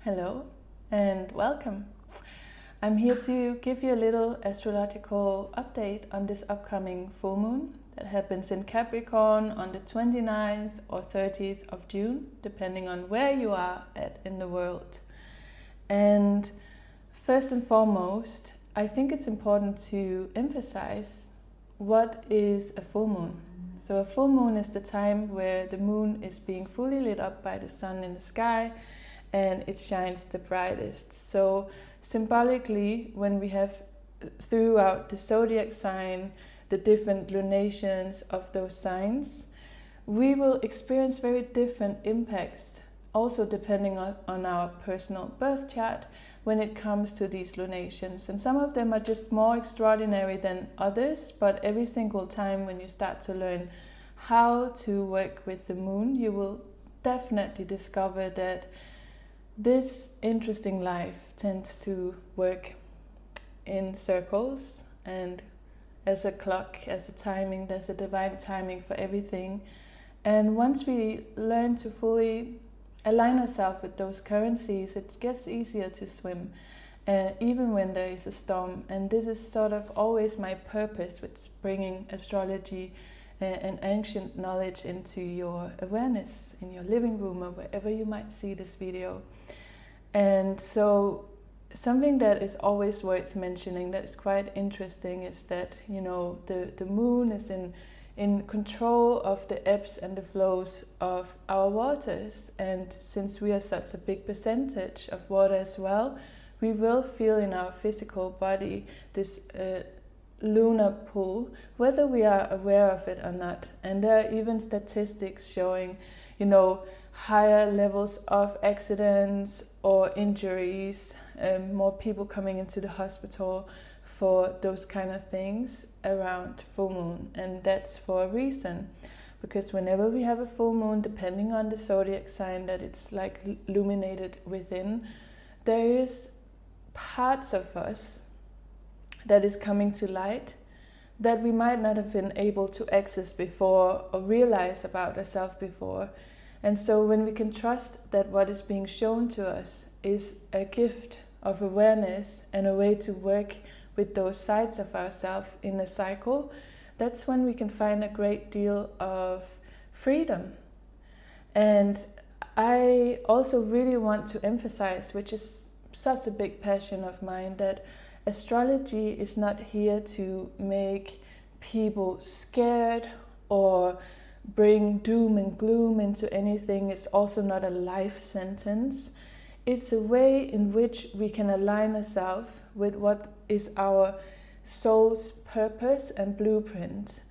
Hello and welcome. I'm here to give you a little astrological update on this upcoming full moon that happens in Capricorn on the 29th or 30th of June, depending on where you are at in the world. And first and foremost, I think it's important to emphasize what is a full moon. So a full moon is the time where the moon is being fully lit up by the sun in the sky and it shines the brightest. So symbolically, when we have throughout the zodiac sign the different lunations of those signs, we will experience very different impacts, also depending on our personal birth chart when it comes to these lunations. And some of them are just more extraordinary than others, but every single time when you start to learn how to work with the moon, you will definitely discover that this interesting life tends to work in circles, and as a clock, as a timing, there's a divine timing for everything. And once we learn to fully align ourselves with those currencies, it gets easier to swim, even when there is a storm. And this is sort of always my purpose with bringing astrology and ancient knowledge into your awareness, in your living room or wherever you might see this video. And so something that is always worth mentioning that is quite interesting is that, you know, the moon is in control of the ebbs and the flows of our waters. And since we are such a big percentage of water as well, we will feel in our physical body this lunar pull, whether we are aware of it or not. And there are even statistics showing, you know, higher levels of accidents or injuries, more people coming into the hospital for those kind of things around full moon. And that's for a reason, because whenever we have a full moon, depending on the zodiac sign that it's like illuminated within, there is parts of us that is coming to light that we might not have been able to access before or realize about ourselves before. And so when we can trust that what is being shown to us is a gift of awareness and a way to work with those sides of ourselves in a cycle, that's when we can find a great deal of freedom. And I also really want to emphasize, which is such a big passion of mine, that astrology is not here to make people scared or bring doom and gloom into anything. It's also not a life sentence. It's a way in which we can align ourselves with what is our soul's purpose and blueprint.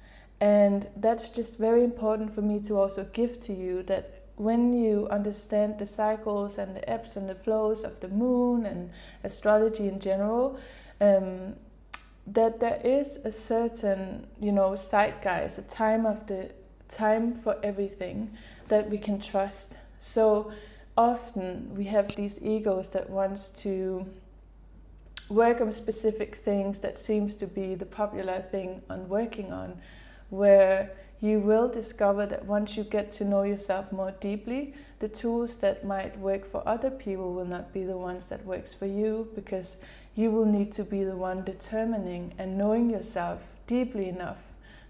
And that's just very important for me to also give to you, that when you understand the cycles and the ebbs and the flows of the moon and astrology in general, that there is a certain, you know, zeitgeist, a time for everything that we can trust. So often we have these egos that wants to work on specific things that seems to be the popular thing on working on, where you will discover that once you get to know yourself more deeply, the tools that might work for other people will not be the ones that works for you, because you will need to be the one determining and knowing yourself deeply enough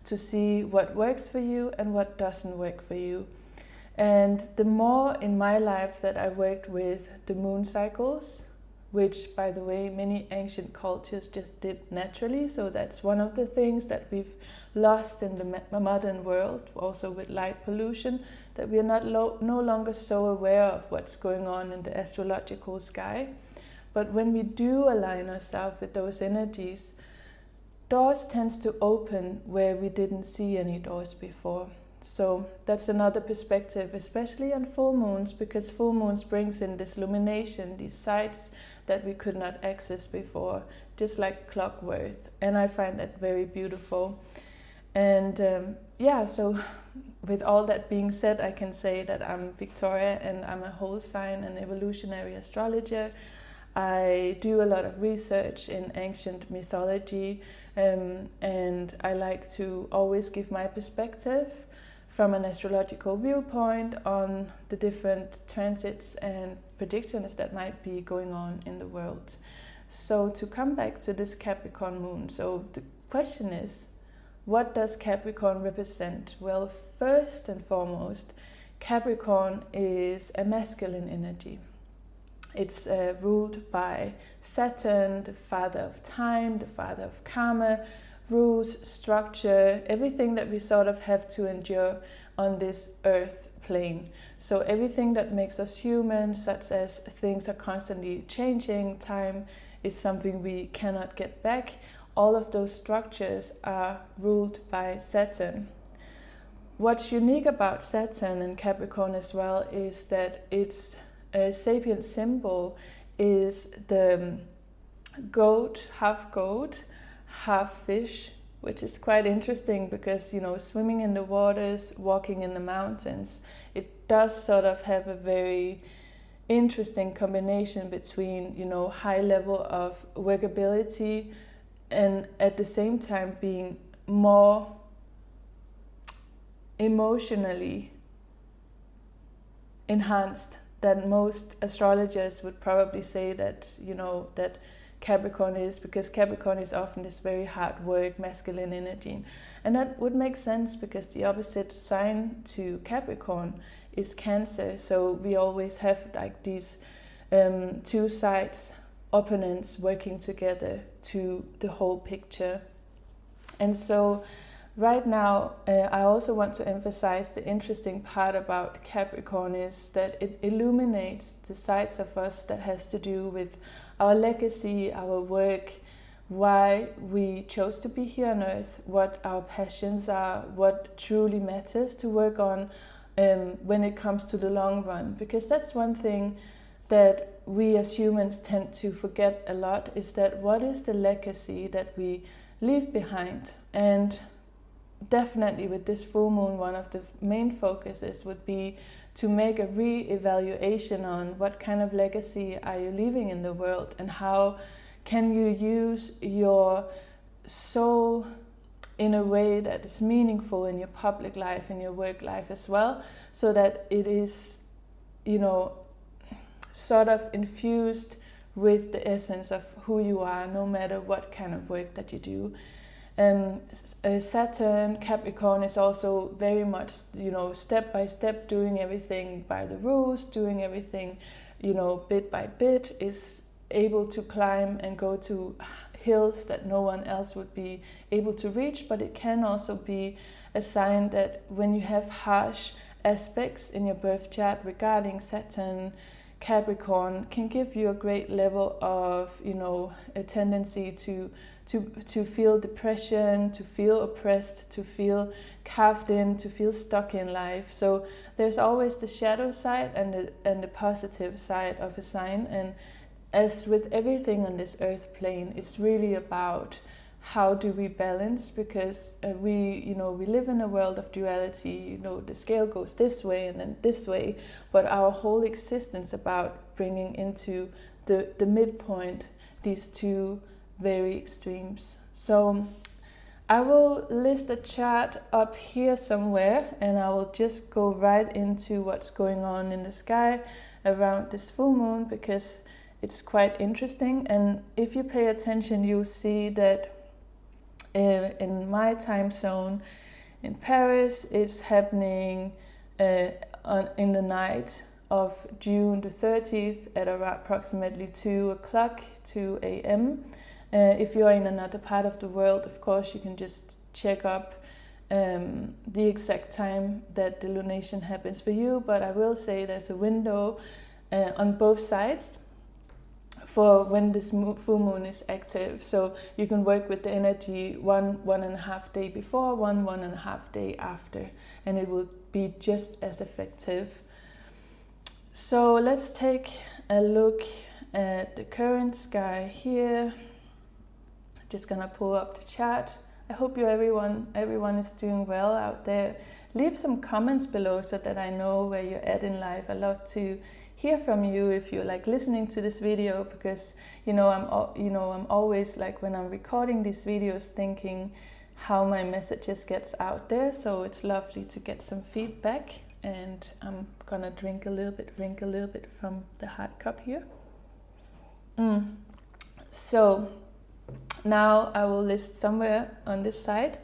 to see what works for you and what doesn't work for you. And the more in my life that I worked with the moon cycles, which, by the way, many ancient cultures just did naturally, so that's one of the things that we've lost in the modern world, also with light pollution, that we are no longer so aware of what's going on in the astrological sky. But when we do align ourselves with those energies, doors tends to open where we didn't see any doors before. So that's another perspective, especially on full moons, because full moons brings in this illumination, these sides that we could not access before, just like clockwork. And I find that very beautiful. And so with all that being said, I can say that I'm Victoria and I'm a whole sign and evolutionary astrologer. I do a lot of research in ancient mythology, and I like to always give my perspective from an astrological viewpoint on the different transits and predictions that might be going on in the world. So to come back to this Capricorn moon, so the question is, what does Capricorn represent? Well, first and foremost, Capricorn is a masculine energy. It's ruled by Saturn, the father of time, the father of karma, rules, structure, everything that we sort of have to endure on this earth plane. So everything that makes us human, such as things are constantly changing, time is something we cannot get back, all of those structures are ruled by Saturn. What's unique about Saturn and Capricorn as well is that its sapient symbol is the goat, half fish, which is quite interesting because, you know, swimming in the waters, walking in the mountains, it does sort of have a very interesting combination between, you know, high level of workability and at the same time being more emotionally enhanced than most astrologers would probably say that, you know, that Capricorn is, because Capricorn is often this very hard work, masculine energy. And that would make sense because the opposite sign to Capricorn is Cancer. So we always have like these two sides, opponents working together to the whole picture. And so right now, I also want to emphasize the interesting part about Capricorn is that it illuminates the sides of us that has to do with our legacy, our work, why we chose to be here on Earth, what our passions are, what truly matters to work on when it comes to the long run. Because that's one thing that we as humans tend to forget a lot, is that what is the legacy that we leave behind. And definitely with this full moon, one of the main focuses would be to make a re-evaluation on what kind of legacy are you leaving in the world, and how can you use your soul in a way that is meaningful in your public life, in your work life as well, so that it is, you know, sort of infused with the essence of who you are, no matter what kind of work that you do. Saturn, Capricorn is also very much, you know, step by step, doing everything by the rules, doing everything, you know, bit by bit, is able to climb and go to hills that no one else would be able to reach. But it can also be a sign that when you have harsh aspects in your birth chart regarding Saturn, Capricorn can give you a great level of, you know, a tendency to feel depression, to feel oppressed, to feel carved in, to feel stuck in life. So there's always the shadow side and the positive side of a sign. And as with everything on this earth plane, it's really about how do we balance, because we live in a world of duality. You know, the scale goes this way and then this way, but our whole existence about bringing into the midpoint these two very extremes. So I will list a chart up here somewhere, and I will just go right into what's going on in the sky around this full moon, because it's quite interesting. And if you pay attention, you'll see that in my time zone in Paris, it's happening in the night of June the 30th at around approximately 2 a.m. If you're in another part of the world, of course, you can just check up the exact time that the lunation happens for you. But I will say there's a window on both sides for when this full moon is active. So you can work with the energy 1.5 day before, 1.5 day after, and it will be just as effective. So let's take a look at the current sky here. Just gonna pull up the chart. I hope everyone is doing well out there. Leave some comments below so that I know where you're at in life. I love to hear from you if you're like listening to this video, because I'm always like, when I'm recording these videos, thinking how my messages gets out there. So it's lovely to get some feedback, and I'm gonna drink a little bit from the hot cup here. So now I will list somewhere on this side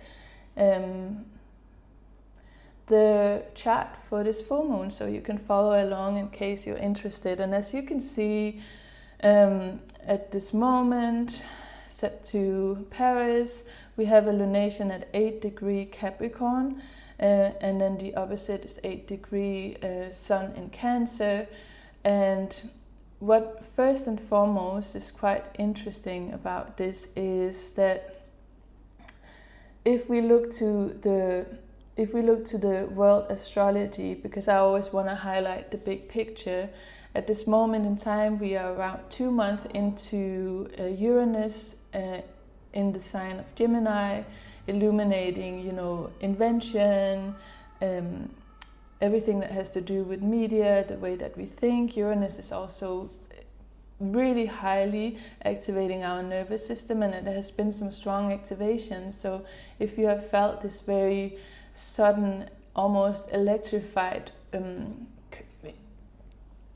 the chart for this full moon, so you can follow along in case you're interested. And as you can see, at this moment, set to Paris, we have a lunation at 8 degree Capricorn, and then the opposite is 8 degree Sun in Cancer. And what first and foremost is quite interesting about this is that if we look to the world astrology, because I always want to highlight the big picture, at this moment in time we are around 2 months into Uranus in the sign of Gemini, illuminating, invention, everything that has to do with media, the way that we think. Uranus is also really highly activating our nervous system, and it has been some strong activation. So if you have felt this very sudden, almost electrified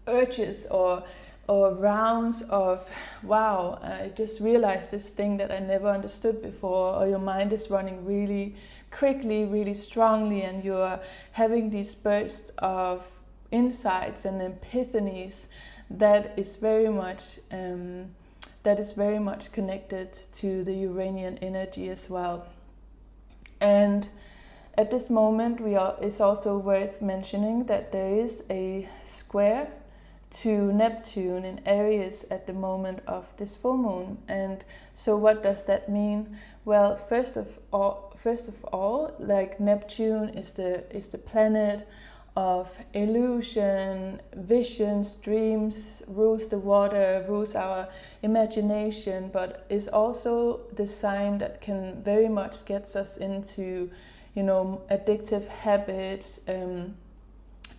urges or rounds of, wow, I just realized this thing that I never understood before, or your mind is running really quickly, really strongly, and you're having these bursts of insights and epiphanies, that is very much connected to the Uranian energy as well. And at this moment, it's also worth mentioning that there is a square to Neptune in Aries at the moment of this full moon. And so what does that mean? Well, first of all, like Neptune is the planet of illusion, visions, dreams, rules the water, rules our imagination, but is also the sign that can very much gets us into, addictive habits,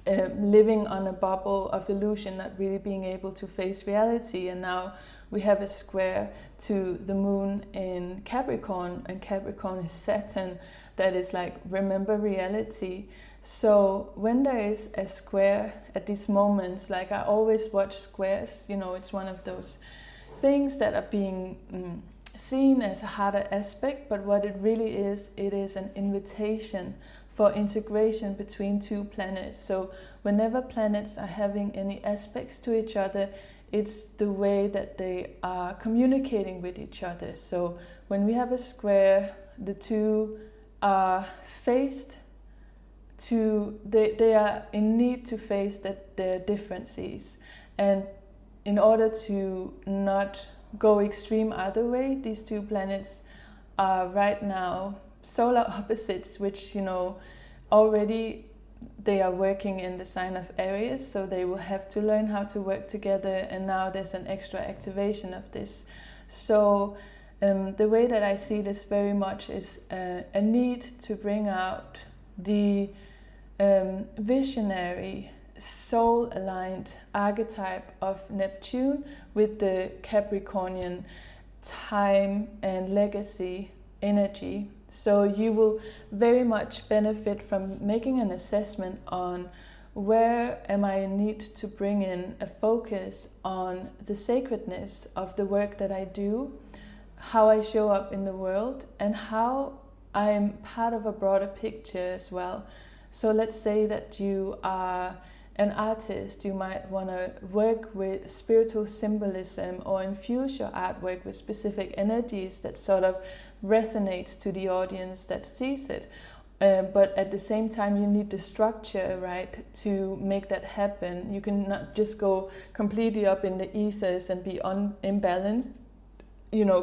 living on a bubble of illusion, not really being able to face reality. And now we have a square to the moon in Capricorn, and Capricorn is Saturn, that is like, remember reality. So when there is a square at these moments, like I always watch squares, it's one of those things that are being seen as a harder aspect, but what it really is, it is an invitation for integration between two planets. So whenever planets are having any aspects to each other, it's the way that they are communicating with each other. So when we have a square, the two are faced to, they are in need to face their differences. And in order to not go extreme either way, these two planets are right now solar opposites, which, already they are working in the sign of Aries, so they will have to learn how to work together, and now there's an extra activation of this. So the way that I see this very much is a need to bring out the visionary, soul-aligned archetype of Neptune with the Capricornian time and legacy energy. So you will very much benefit from making an assessment on where am I in need to bring in a focus on the sacredness of the work that I do, how I show up in the world, and how I am part of a broader picture as well. So let's say that you are an artist, you might want to work with spiritual symbolism or infuse your artwork with specific energies that sort of resonates to the audience that sees it. But at the same time, you need the structure, right, to make that happen. You cannot just go completely up in the ethers and be imbalanced.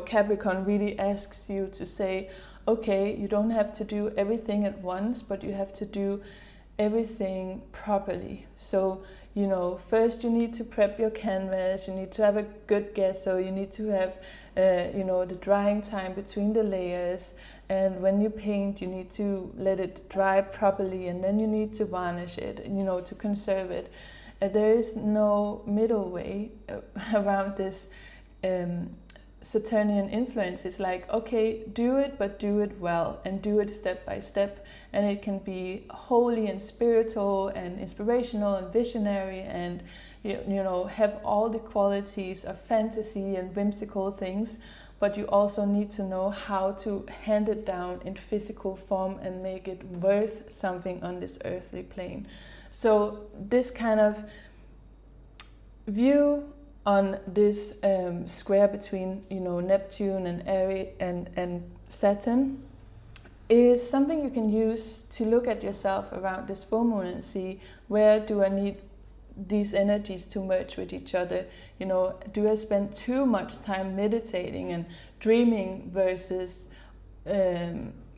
Capricorn really asks you to say, okay, you don't have to do everything at once, but you have to do everything properly. So, first you need to prep your canvas, you need to have a good gesso, you need to have, the drying time between the layers. And when you paint, you need to let it dry properly, and then you need to varnish it, to conserve it. There is no middle way around this Saturnian influence is like, okay, do it, but do it well and do it step by step. And it can be holy and spiritual and inspirational and visionary and, you know, have all the qualities of fantasy and whimsical things. But you also need to know how to hand it down in physical form and make it worth something on this earthly plane. So this kind of view on this square between, you know, Neptune and Aries and Saturn is something you can use to look at yourself around this full moon and see, where do I need these energies to merge with each other? You know, do I spend too much time meditating and dreaming versus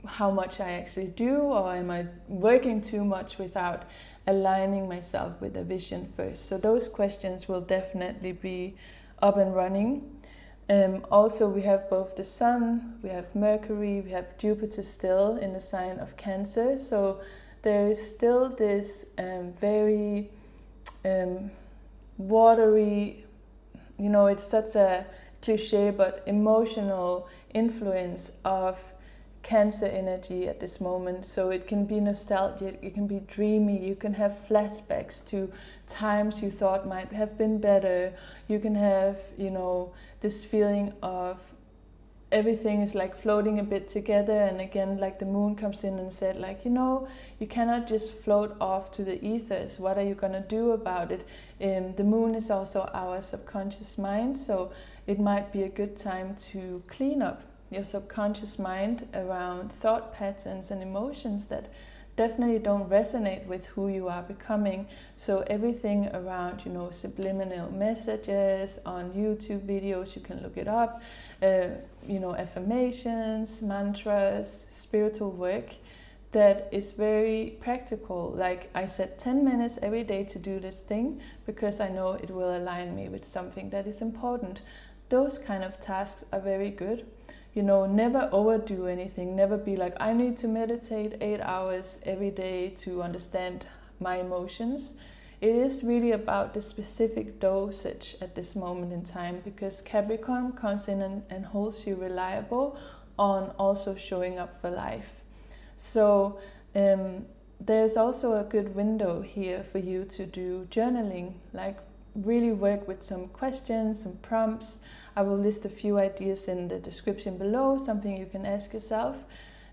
how much I actually do, or am I working too much without aligning myself with a vision first? So those questions will definitely be up and running. Also, we have both the Sun, we have Mercury, we have Jupiter still in the sign of Cancer. So there is still this very watery, you know, it's such a cliche, but emotional influence of Cancer energy at this moment. So it can be nostalgic, it can be dreamy, you can have flashbacks to times you thought might have been better. You can have, you know, this feeling of everything is like floating a bit together, and again, like the moon comes in and said, like, you know, you cannot just float off to the ethers. What are you gonna do about it? The moon is also our subconscious mind, so it might be a good time to clean up your subconscious mind around thought patterns and emotions that definitely don't resonate with who you are becoming. So everything around, you know, subliminal messages on YouTube videos, you can look it up, you know, affirmations, mantras, spiritual work that is very practical. Like I said, 10 minutes every day to do this thing because I know it will align me with something that is important. Those kind of tasks are very good. You know, never overdo anything. Never be like, I need to meditate 8 hours every day to understand my emotions. It is really about the specific dosage at this moment in time, because Capricorn comes in and holds you reliable on also showing up for life. So there's also a good window here for you to do journaling, like really work with some questions, some prompts. I will list a few ideas in the description below, something you can ask yourself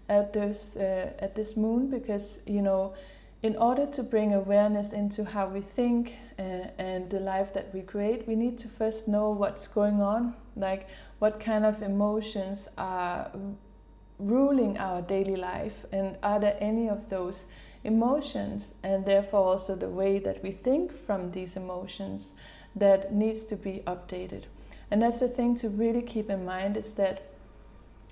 at this moon, because, you know, in order to bring awareness into how we think and the life that we create, we need to first know what's going on, like what kind of emotions are ruling our daily life, and are there any of those emotions, and therefore also the way that we think from these emotions, that needs to be updated. And that's the thing to really keep in mind, is that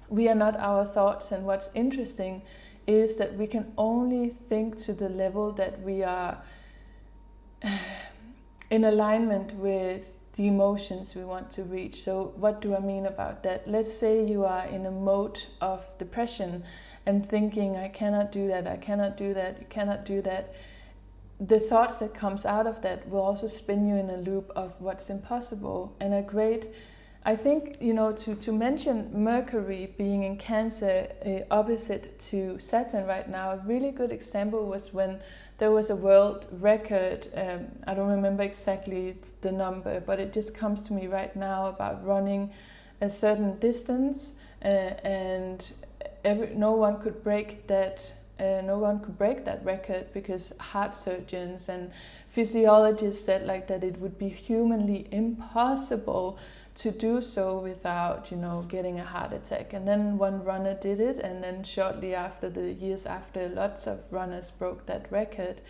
we are not our thoughts, and what's interesting is that we can only think to the level that we are in alignment with the emotions we want to reach. So what do I mean about that? Let's say you are in a mode of depression and thinking, I cannot do that, I cannot do that, you cannot do that. The thoughts that comes out of that will also spin you in a loop of what's impossible. And a great, I think, you know, to mention Mercury being in Cancer opposite to Saturn right now, a really good example was when there was a world record, I don't remember exactly the number, but it just comes to me right now, about running a certain distance, and no one could break that. No one could break that record, because heart surgeons and physiologists said like that it would be humanly impossible to do so without, you know, getting a heart attack. And then one runner did it, and then shortly after, the years after, lots of runners broke that record.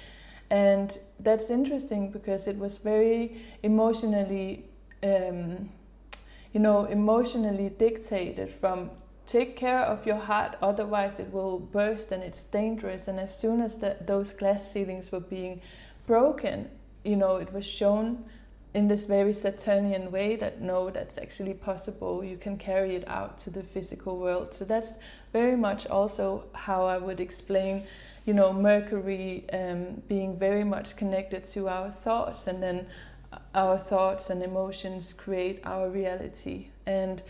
And that's interesting because it was very emotionally, emotionally dictated from, take care of your heart, otherwise it will burst and it's dangerous. And as soon as those glass ceilings were being broken, you know, it was shown in this very Saturnian way that no, that's actually possible. You can carry it out to the physical world. So that's very much also how I would explain, you know, Mercury being very much connected to our thoughts, and then our thoughts and emotions create our reality. And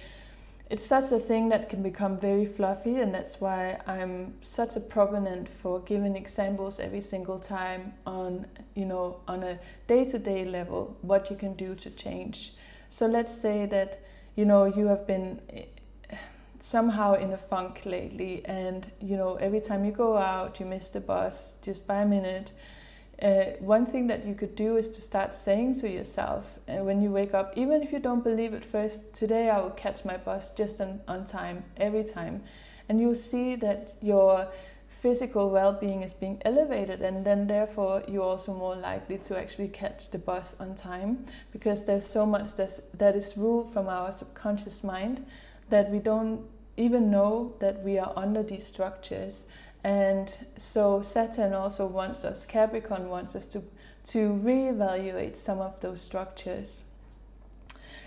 it's such a thing that can become very fluffy, and that's why I'm such a proponent for giving examples every single time on, on a day-to-day level, what you can do to change. So let's say that, you have been somehow in a funk lately, and, every time you go out, you miss the bus just by a minute. One thing that you could do is to start saying to yourself when you wake up, even if you don't believe it first, today I will catch my bus just on time, every time. And you'll see that your physical well-being is being elevated, and then therefore you're also more likely to actually catch the bus on time, because there's so much that is ruled from our subconscious mind that we don't even know that we are under these structures. And so Saturn also wants us, Capricorn wants us to reevaluate some of those structures.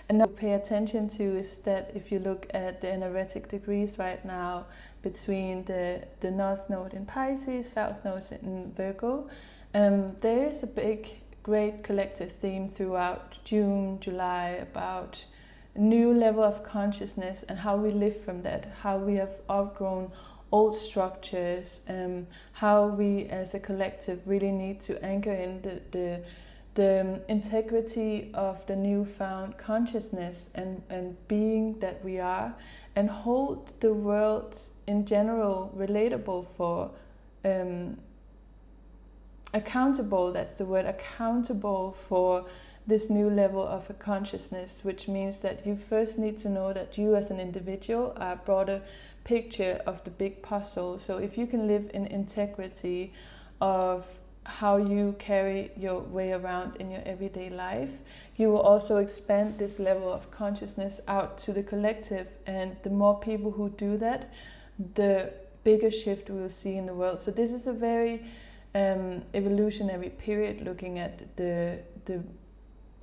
And now to pay attention to is that if you look at the energetic degrees right now between the North Node in Pisces, South Node in Virgo, there is a great collective theme throughout June, July about a new level of consciousness and how we live from that, how we have outgrown old structures, how we as a collective really need to anchor in the integrity of the newfound consciousness and being that we are, and hold the world in general relatable for accountable, that's the word, accountable for this new level of a consciousness, which means that you first need to know that you as an individual are a broader picture of the big puzzle. So if you can live in integrity of how you carry your way around in your everyday life, you will also expand this level of consciousness out to the collective, and the more people who do that, the bigger shift we will see in the world. So this is a very evolutionary period, looking at the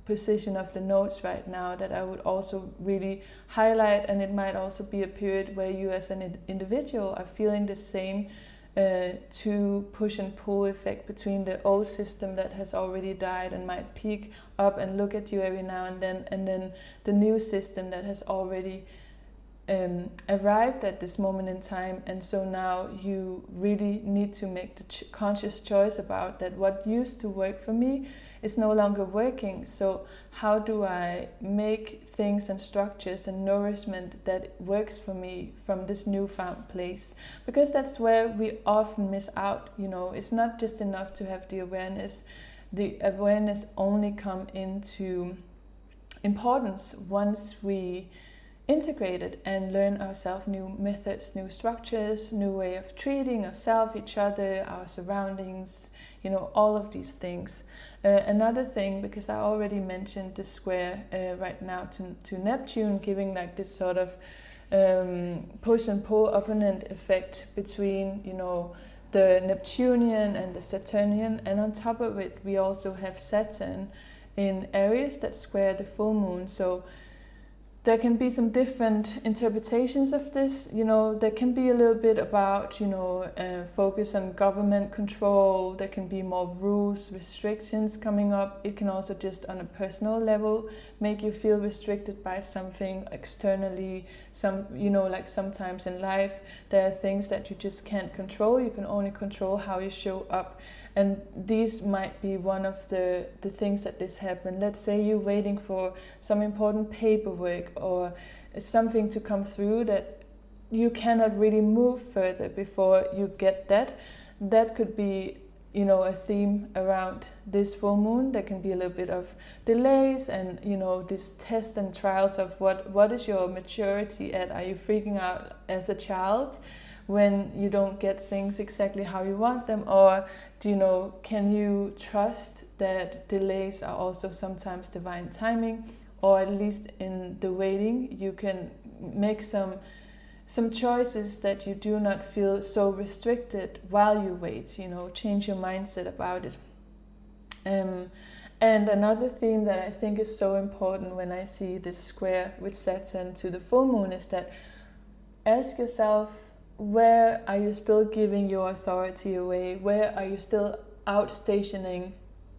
position of the nodes right now, that I would also really highlight. And it might also be a period where you as an individual are feeling the same to push and pull effect between the old system that has already died and might peek up and look at you every now and then the new system that has already arrived at this moment in time. And so now you really need to make the conscious choice about that. What used to work for me is no longer working. So how do I make things and structures and nourishment that works for me from this newfound place? Because that's where we often miss out. It's not just enough to have the awareness. The awareness only come into importance once we integrate it and learn ourselves new methods, new structures, new way of treating ourselves, each other, our surroundings, all of these things. Another thing, because I already mentioned the square right now to Neptune, giving like this sort of push and pull opponent effect between, the Neptunian and the Saturnian. And on top of it, we also have Saturn in Aries that square the full moon. So there can be some different interpretations of this. There can be a little bit about, focus on government control. There can be more rules, restrictions coming up. It can also just on a personal level make you feel restricted by something externally. Like sometimes in life, there are things that you just can't control. You can only control how you show up. And these might be one of the things that this happened. Let's say you're waiting for some important paperwork or something to come through that you cannot really move further before you get that. That could be, a theme around this full moon. There can be a little bit of delays and, this tests and trials of what is your maturity at? Are you freaking out as a child when you don't get things exactly how you want them? Or can you trust that delays are also sometimes divine timing? Or at least in the waiting, you can make some choices that you do not feel so restricted while you wait, change your mindset about it. And another theme that I think is so important when I see this square with Saturn to the full moon is that ask yourself, where are you still giving your authority away? Where are you still outstationing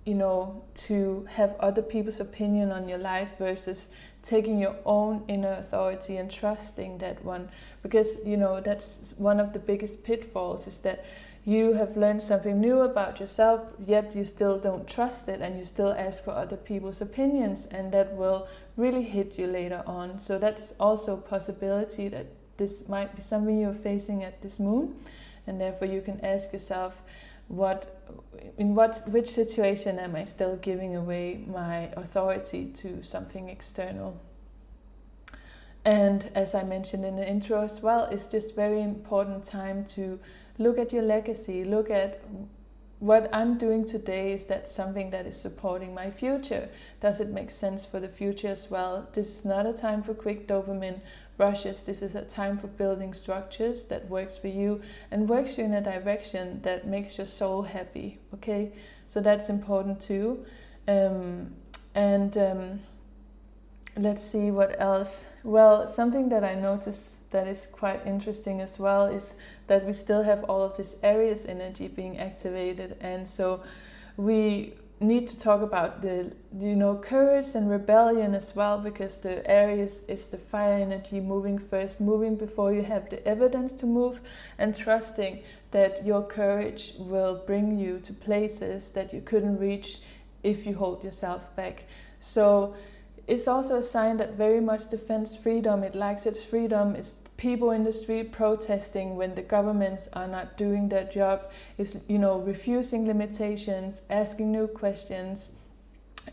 to have other people's opinion on your life versus taking your own inner authority and trusting that one. Because, that's one of the biggest pitfalls, is that you have learned something new about yourself, yet you still don't trust it and you still ask for other people's opinions, and that will really hit you later on. So that's also a possibility that this might be something you're facing at this moon, and therefore you can ask yourself, which situation am I still giving away my authority to something external? And as I mentioned in the intro as well, it's just very important time to look at your legacy, look at what I'm doing today. Is that something that is supporting my future? Does it make sense for the future as well? This is not a time for quick dopamine rushes. This is a time for building structures that works for you and works you in a direction that makes your soul happy. Okay, so that's important too. Let's see what else. Well, something that I noticed that is quite interesting as well is that we still have all of this Aries energy being activated, and so we need to talk about the courage and rebellion as well, because the Aries is the fire energy, moving first, moving before you have the evidence to move, and trusting that your courage will bring you to places that you couldn't reach if you hold yourself back. So it's also a sign that very much defends freedom. It likes its freedom. It's people in the street protesting when the governments are not doing their job. It's, refusing limitations, asking new questions.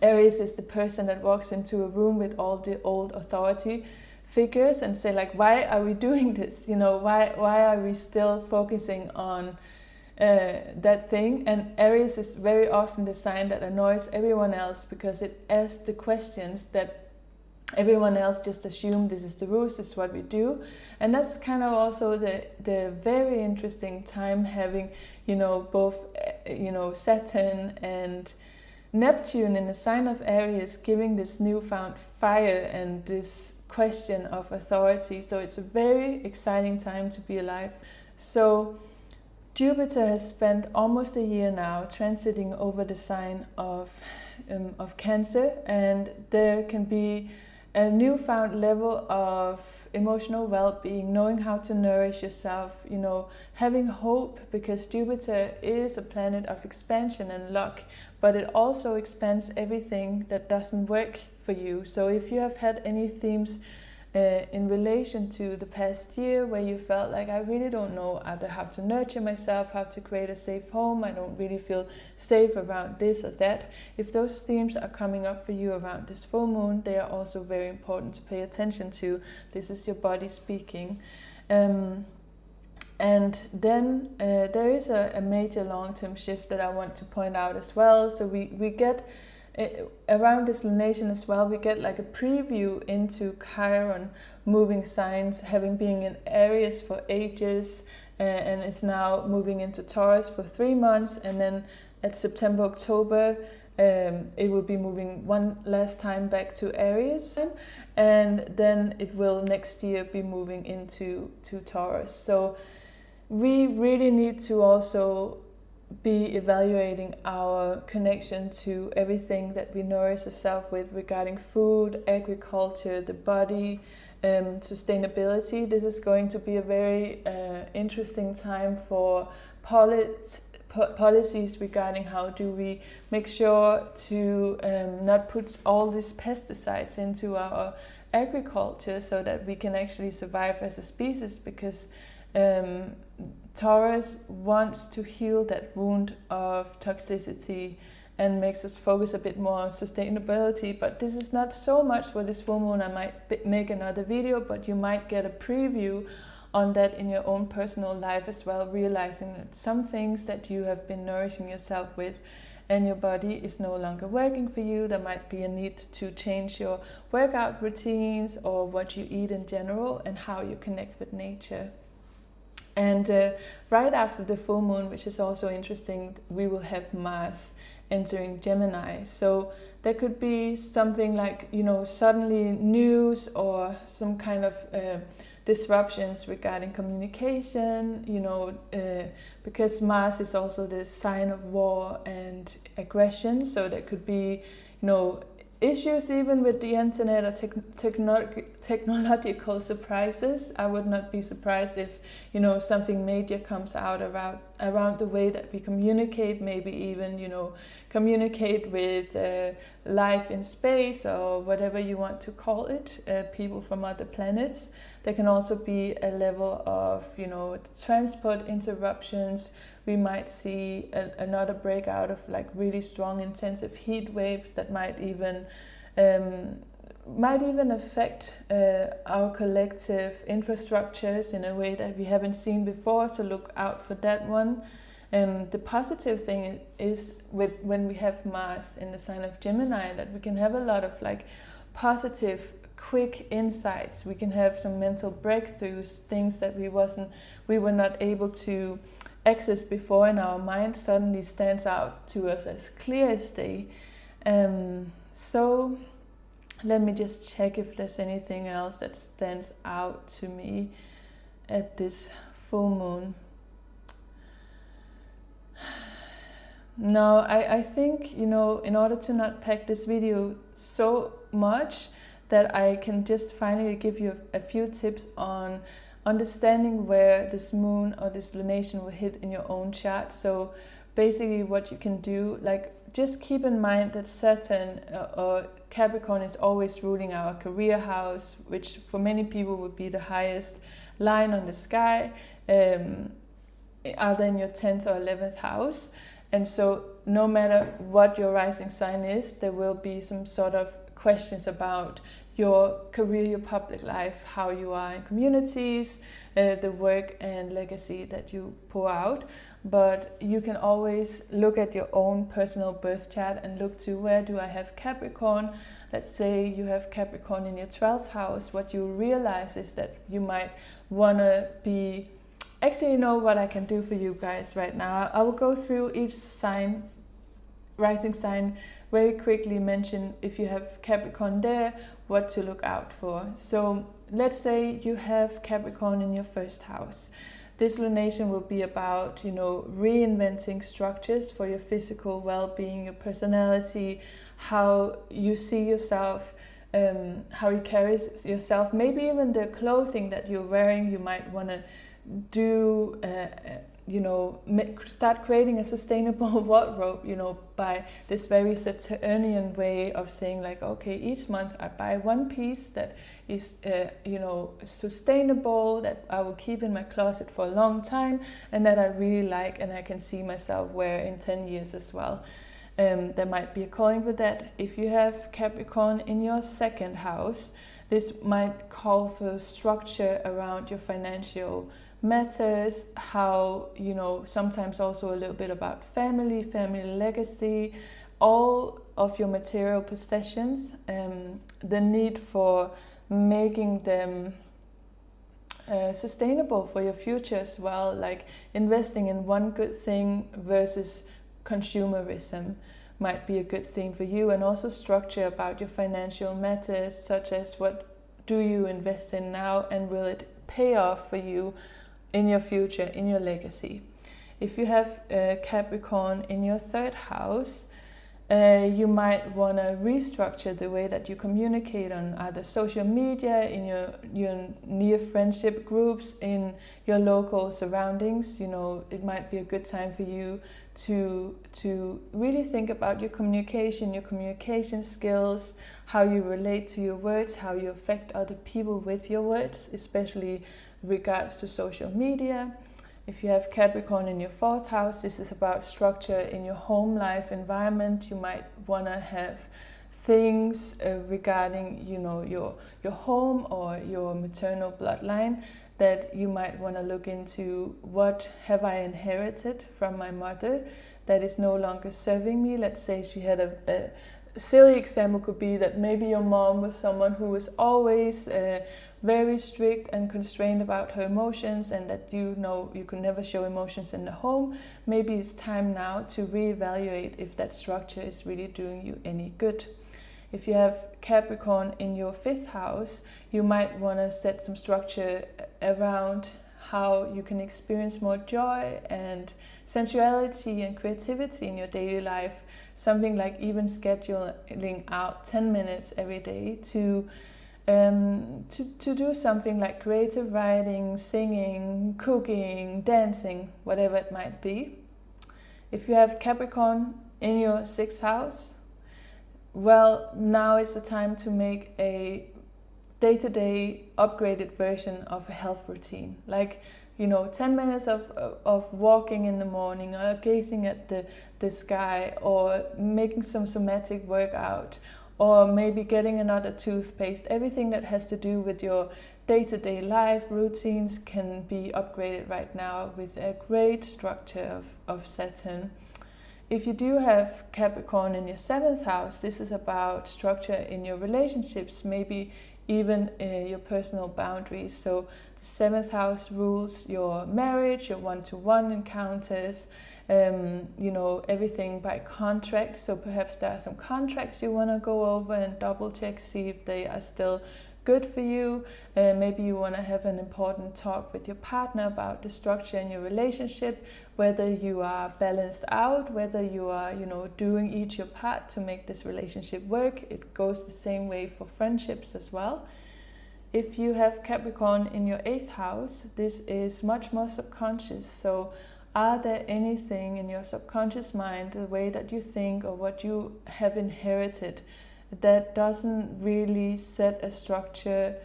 Aries is the person that walks into a room with all the old authority figures and say, like, why are we doing this? Why are we still focusing on that thing? And Aries is very often the sign that annoys everyone else, because it asks the questions that everyone else just assume this is the rules, this is what we do. And that's kind of also the very interesting time, having both Saturn and Neptune in the sign of Aries, giving this newfound fire and this question of authority. So it's a very exciting time to be alive. So Jupiter has spent almost a year now transiting over the sign of Cancer, and there can be a newfound level of emotional well-being, knowing how to nourish yourself, having hope, because Jupiter is a planet of expansion and luck, but it also expands everything that doesn't work for you. So if you have had any themes in relation to the past year where you felt like, I really don't know either how to nurture myself, how to create a safe home, I don't really feel safe around this or that. If those themes are coming up for you around this full moon, they are also very important to pay attention to. This is your body speaking. And then there is a major long-term shift that I want to point out as well. So we get around this lunation as well, we get like a preview into Chiron moving signs, having been in Aries for ages, and it's now moving into Taurus for 3 months, and then at September, October, it will be moving one last time back to Aries, and then it will next year be moving into Taurus. So we really need to also be evaluating our connection to everything that we nourish ourselves with regarding food, agriculture, the body, sustainability. This is going to be a very interesting time for policies regarding how do we make sure to not put all these pesticides into our agriculture so that we can actually survive as a species, because Taurus wants to heal that wound of toxicity and makes us focus a bit more on sustainability. But this is not so much for this full moon. I might make another video, but you might get a preview on that in your own personal life as well, realizing that some things that you have been nourishing yourself with and your body is no longer working for you. There might be a need to change your workout routines or what you eat in general and how you connect with nature. And right after the full moon, which is also interesting, we will have Mars entering Gemini. So there could be something like, suddenly news or some kind of disruptions regarding communication, because Mars is also the sign of war and aggression. So there could be, issues even with the internet or technological surprises. I would not be surprised if, something major comes out around the way that we communicate, maybe even, communicate with life in space or whatever you want to call it, people from other planets. There can also be a level of, transport interruptions. We might see another breakout of like really strong intensive heat waves that might even affect our collective infrastructures in a way that we haven't seen before, so look out for that one. The positive thing is when we have Mars in the sign of Gemini, that we can have a lot of like positive quick insights. We can have some mental breakthroughs, things that we were not able to access before, and our mind suddenly stands out to us as clear as day. So let me just check if there's anything else that stands out to me at this full moon. No, I think, in order to not pack this video so much, that I can just finally give you a few tips on understanding where this moon or this lunation will hit in your own chart. So basically what you can do, like, just keep in mind that Saturn or Capricorn is always ruling our career house, which for many people would be the highest line on the sky, either in your 10th or 11th house. And so no matter what your rising sign is, there will be some sort of questions about your career, your public life, how you are in communities, the work and legacy that you pour out. But you can always look at your own personal birth chart and look to, where do I have Capricorn? Let's say you have Capricorn in your 12th house. What you realize is that you might want to be... Actually, you know what I can do for you guys right now? I will go through each sign, rising sign, very quickly, mention if you have Capricorn there, what to look out for. So let's say you have Capricorn in your first house. This lunation will be about, reinventing structures for your physical well-being, your personality, how you see yourself, how you carry yourself, maybe even the clothing that you're wearing. You might want to do, start creating a sustainable wardrobe, by this very Saturnian way of saying, like, okay, each month I buy one piece that is, sustainable, that I will keep in my closet for a long time, and that I really like and I can see myself wear in 10 years as well. There might be a calling for that. If you have Capricorn in your second house, this might call for structure around your financial matters, how, sometimes also a little bit about family legacy, all of your material possessions, the need for making them sustainable for your future as well, like investing in one good thing versus consumerism might be a good thing for you. And also structure about your financial matters, such as what do you invest in now and will it pay off for you in your future, in your legacy. If you have Capricorn in your third house, you might want to restructure the way that you communicate on either social media, in your near friendship groups, in your local surroundings. It might be a good time for you to really think about your communication skills, how you relate to your words, how you affect other people with your words, especially regards to social media. If you have Capricorn in your fourth house, this is about structure in your home life environment. You might want to have things regarding, your home or your maternal bloodline that you might want to look into. What have I inherited from my mother that is no longer serving me? Let's say she had a silly example could be that maybe your mom was someone who was always very strict and constrained about her emotions, and that you could never show emotions in the home. Maybe it's time now to reevaluate if that structure is really doing you any good. If you have Capricorn in your 5th house, you might want to set some structure around how you can experience more joy and sensuality and creativity in your daily life. Something like even scheduling out 10 minutes every day to do something like creative writing, singing, cooking, dancing, whatever it might be. If you have Capricorn in your 6th house, well, now is the time to make a day-to-day upgraded version of a health routine. Like, 10 minutes of walking in the morning, or gazing at the sky, or making some somatic workout, or maybe getting another toothpaste. Everything that has to do with your day-to-day life routines can be upgraded right now with a great structure of Saturn. If you do have Capricorn in your 7th house, this is about structure in your relationships, maybe even your personal boundaries. So the 7th house rules your marriage, your one-to-one encounters, everything by contract. So perhaps there are some contracts you want to go over and double check, see if they are still good for you. Maybe you want to have an important talk with your partner about the structure in your relationship, whether you are balanced out, whether you are, doing each your part to make this relationship work. It goes the same way for friendships as well. If you have Capricorn in your 8th house, this is much more subconscious. So are there anything in your subconscious mind, the way that you think or what you have inherited, that doesn't really set a structure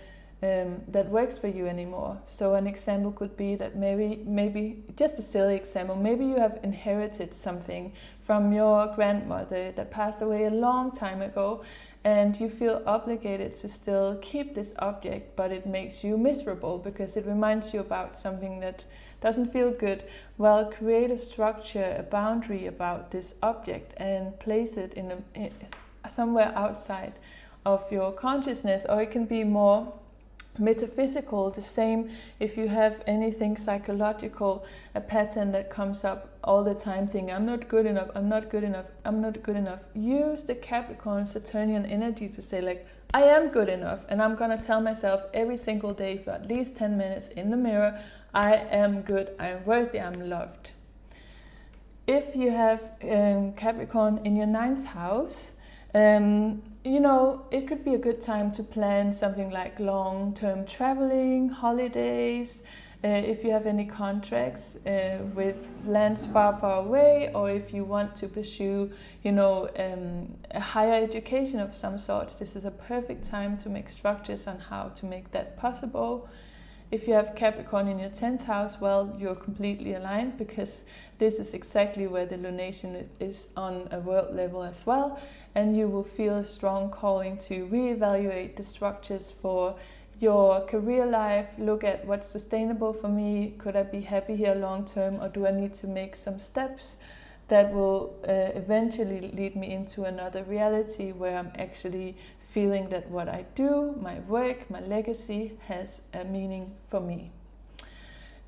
that works for you anymore? So an example could be that maybe just a silly example, maybe you have inherited something from your grandmother that passed away a long time ago, and you feel obligated to still keep this object, but it makes you miserable because it reminds you about something that doesn't feel good. Well, create a structure, a boundary about this object, and place it in somewhere outside of your consciousness. Or it can be more metaphysical. The same if you have anything psychological, a pattern that comes up all the time, thinking I'm not good enough, I'm not good enough, I'm not good enough. Use the Capricorn Saturnian energy to say, like, I am good enough, and I'm gonna tell myself every single day for at least 10 minutes in the mirror, I am good, I am worthy, I'm loved. If you have Capricorn in your 9th house, it could be a good time to plan something like long-term traveling, holidays. If you have any contracts with lands far, far away, or if you want to pursue, a higher education of some sorts, this is a perfect time to make structures on how to make that possible. If you have Capricorn in your 10th house, well, you're completely aligned, because this is exactly where the lunation is on a world level as well, and you will feel a strong calling to reevaluate the structures for your career life. Look at what's sustainable for me. Could I be happy here long term, or do I need to make some steps that will eventually lead me into another reality where I'm actually feeling that what I do, my work, my legacy has a meaning for me.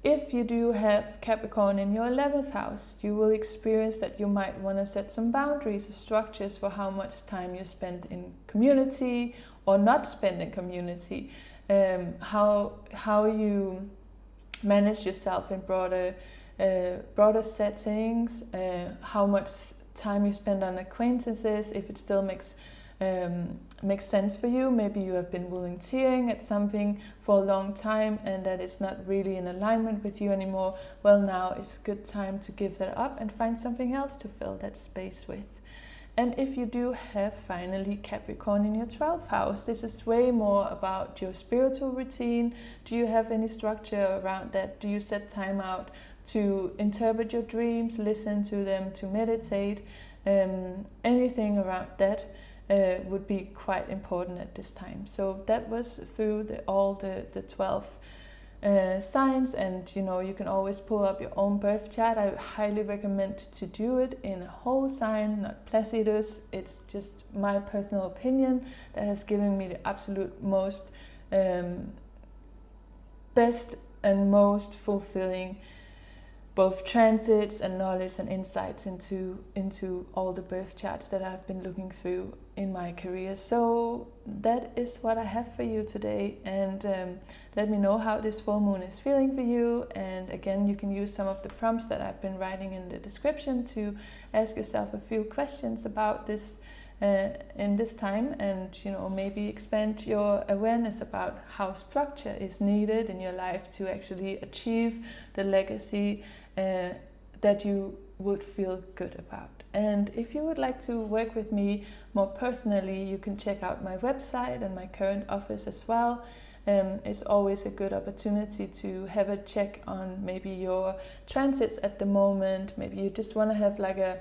If you do have Capricorn in your 11th house, you will experience that you might want to set some boundaries or structures for how much time you spend in community or not spend in community, how you manage yourself in broader settings, how much time you spend on acquaintances, if it still makes sense for you. Maybe you have been volunteering at something for a long time and that is not really in alignment with you anymore. Well, now is a good time to give that up and find something else to fill that space with. And if you do have finally Capricorn in your 12th house, this is way more about your spiritual routine. Do you have any structure around that? Do you set time out to interpret your dreams, listen to them, to meditate? Anything around that would be quite important at this time. So that was through all the 12 signs, and you can always pull up your own birth chart. I highly recommend to do it in a whole sign, not Placidus. It's just my personal opinion that has given me the absolute most best and most fulfilling both transits and knowledge and insights into all the birth charts that I've been looking through in my career. So that is what I have for you today, and let me know how this full moon is feeling for you. And again, you can use some of the prompts that I've been writing in the description to ask yourself a few questions about this in this time, and maybe expand your awareness about how structure is needed in your life to actually achieve the legacy that you would feel good about. And if you would like to work with me more personally, you can check out my website and my current office as well. It's always a good opportunity to have a check on maybe your transits at the moment. Maybe you just want to have like a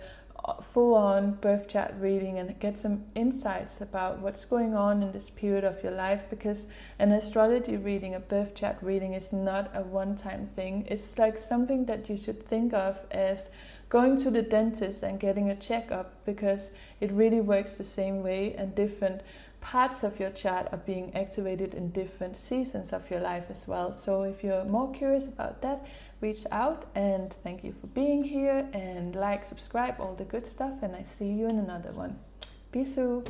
full-on birth chart reading and get some insights about what's going on in this period of your life, because an astrology reading, a birth chart reading, is not a one-time thing. It's like something that you should think of as going to the dentist and getting a checkup, because it really works the same way, and different parts of your chart are being activated in different seasons of your life as well. So if you're more curious about that, reach out, and thank you for being here, and like, subscribe, all the good stuff, and I see you in another one. Bisous.